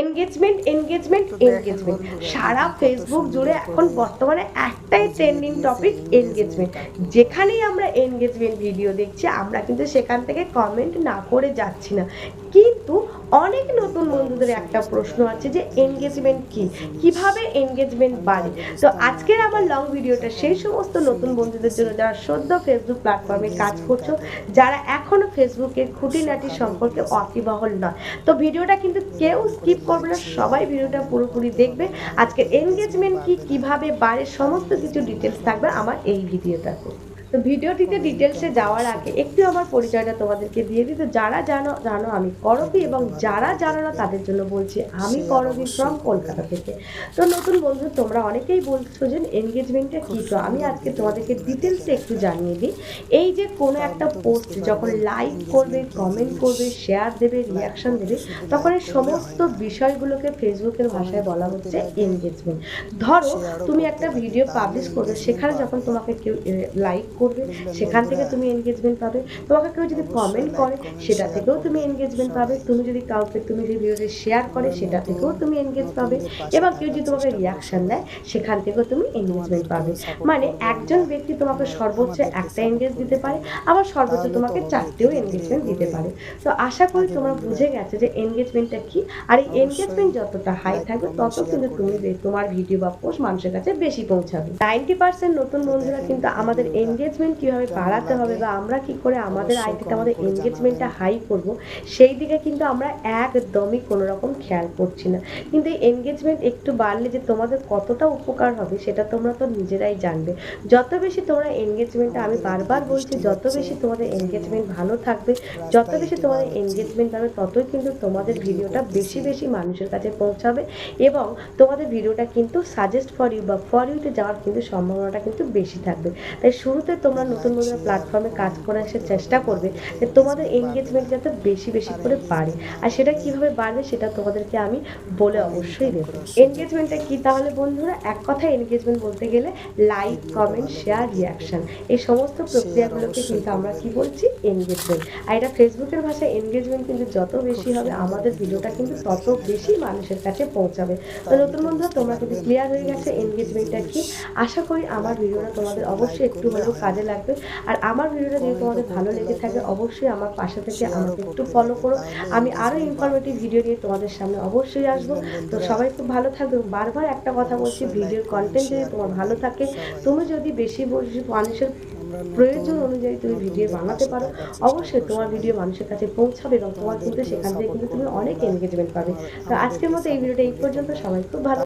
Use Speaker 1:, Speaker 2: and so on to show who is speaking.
Speaker 1: Engagement engagement engagement সারা Facebook জুড়ে এখন বর্তমানে একটাই ট্রেন্ডিং টপিক এনগেজমেন্ট। যেখানেই আমরা এনগেজমেন্ট ভিডিও দেখছি আমরা কিন্তু সেখান থেকে কমেন্ট না করে যাচ্ছি না, কিন্তু অনেক নতুন বন্ধুদের একটা প্রশ্ন আছে যে এনগেজমেন্ট কি, কিভাবে এনগেজমেন্ট বাড়ে। তো আজকের আমার লং ভিডিওটা সেই সমস্ত নতুন বন্ধুদের জন্য যারা সদ্য ফেসবুক প্ল্যাটফর্মে কাজ করছো, যারা এখনো ফেসবুকের খুঁটিনাটি সম্পর্কে ওয়াকিবহাল নয়। তো ভিডিওটা কিন্তু কেউ স্কিপ করবে না, সবাই ভিডিওটা পুরোপুরি দেখবে। আজকে এনগেজমেন্ট কি, কিভাবে বাড়ে, সমস্ত কিছু ডিটেলস থাকবে আমার এই ভিডিওটাতে। তো ভিডিওটিতে ডিটেলসে যাওয়ার আগে একটু আমার পরিচয়টা তোমাদেরকে দিয়ে দিই। তো যারা জানো জানো আমি করবি, এবং যারা জানো না তাদের জন্য বলছি আমি করবি ফ্রম কলকাতা থেকে। তো নতুন বন্ধু তোমরা অনেকেই বলছো যে এনগেজমেন্টটা কী, তো আমি আজকে তোমাদেরকে ডিটেলসে একটু জানিয়ে দিই। এই যে কোনো একটা পোস্ট যখন লাইক করবে, কমেন্ট করবে, শেয়ার দেবে, রিয়াকশন দেবে, তখন এই সমস্ত বিষয়গুলোকে ফেসবুকের ভাষায় বলা হচ্ছে এনগেজমেন্ট। ধরো তুমি একটা ভিডিও পাবলিশ করবে, সেখানে যখন তোমাকে কেউ লাইক করবে সেখান থেকে তুমি এনগেজমেন্ট পাবে, তোমাকে কেউ যদি কমেন্ট করে সেটা থেকেও তুমি এনগেজমেন্ট পাবে, তুমি যদি কাউকে তুমি যে ভিডিওটি শেয়ার করে সেটা থেকেও তুমি এনগেজ পাবে, এবং কেউ যদি তোমাকে রিয়াকশন দেয় সেখান থেকেও তুমি এনগেজমেন্ট পাবে। মানে একজন ব্যক্তি তোমাকে সর্বোচ্চ একটা এনগেজ দিতে পারে, আবার সর্বোচ্চ তোমাকে 4টেও এনগেজমেন্ট দিতে পারে। তো আশা করি তোমরা বুঝে গেছো যে এনগেজমেন্টটা কি। আর এই এনগেজমেন্ট যতটা হাই থাকবে তত কিন্তু তুমি তোমার ভিডিও বা পোস্ট মানুষের কাছে বেশি পৌঁছাবে। 90% নতুন বন্ধুরা কিন্তু আমাদের এনগেজমেন্ট কিভাবে বাড়াতে হবে বা আমরা কি করে আমাদের আইডিতে আমাদের এনগেজমেন্টটা হাই করব, সেই দিকে কিন্তু আমরা একদমই কোনো রকম খেয়াল করছি না। কিন্তু এই এনগেজমেন্ট একটু বাড়লে যে তোমাদের কতটা উপকার হবে সেটা তোমরা তো নিজেরাই জানবে। যত বেশি তোমরা এনগেজমেন্টটা, আমি বারবার বলছি, যত বেশি তোমাদের এনগেজমেন্ট ভালো থাকবে, যত বেশি তোমাদের এনগেজমেন্ট হবে, ততই কিন্তু তোমাদের ভিডিওটা বেশি বেশি মানুষের কাছে পৌঁছাবে, এবং তোমাদের ভিডিওটা কিন্তু সাজেস্ট ফর ইউ বা ফর ইউতে যাওয়ার কিন্তু সম্ভাবনাটা কিন্তু বেশি থাকবে। তাই শুরুতে তোমরা নতুন নতুন প্ল্যাটফর্মে কাজ করে আসার চেষ্টা করবে যে তোমাদের এনগেজমেন্ট যাতে বেশি বেশি করে বাড়ে। আর সেটা কিভাবে বাড়বে সেটা তোমাদেরকে আমি বলে অবশ্যই দেবো। এনগেজমেন্টটা কি তাহলে বন্ধুরা? এক কথা এনগেজমেন্ট বলতে গেলে লাইক, কমেন্ট, শেয়ার, রিয়াকশন, এই সমস্ত প্রক্রিয়াগুলোকে কিন্তু আমরা কি বলছি এনগেজমেন্ট। আর এটা ফেসবুকের ভাষায় এনগেজমেন্ট কিন্তু যত বেশি হবে আমাদের ভিডিওটা কিন্তু তত বেশি মানুষের কাছে পৌঁছাবে। তো নতুন বন্ধুরা তোমরা কিন্তু ক্লিয়ার হয়ে গেছে এনগেজমেন্টটা কি। আশা করি আমার ভিডিওটা তোমাদের অবশ্যই একটু হলেও কাজে লাগবে। আর আমার ভিডিওটা যদি তোমাদের ভালো লেগে থাকে অবশ্যই আমার পাশে থেকে আমাকে একটু ফলো করো। আমি আরও ইনফরমেটিভ ভিডিও নিয়ে তোমাদের সামনে অবশ্যই আসবো। তো সবাই খুব ভালো থাকবে। বারবার একটা কথা বলছি, ভিডিওর কন্টেন্ট যদি তোমার ভালো থাকে, তুমি যদি বেশি বেশি মানুষের প্রয়োজন অনুযায়ী তুমি ভিডিও বানাতে পারো, অবশ্যই তোমার ভিডিও মানুষের কাছে পৌঁছাবে, এবং তোমার কিন্তু সেখান থেকে কিন্তু তুমি অনেক এনগেজমেন্ট পাবে। তো আজকের মতো এই ভিডিওটা এই পর্যন্ত। সবাই খুব ভালো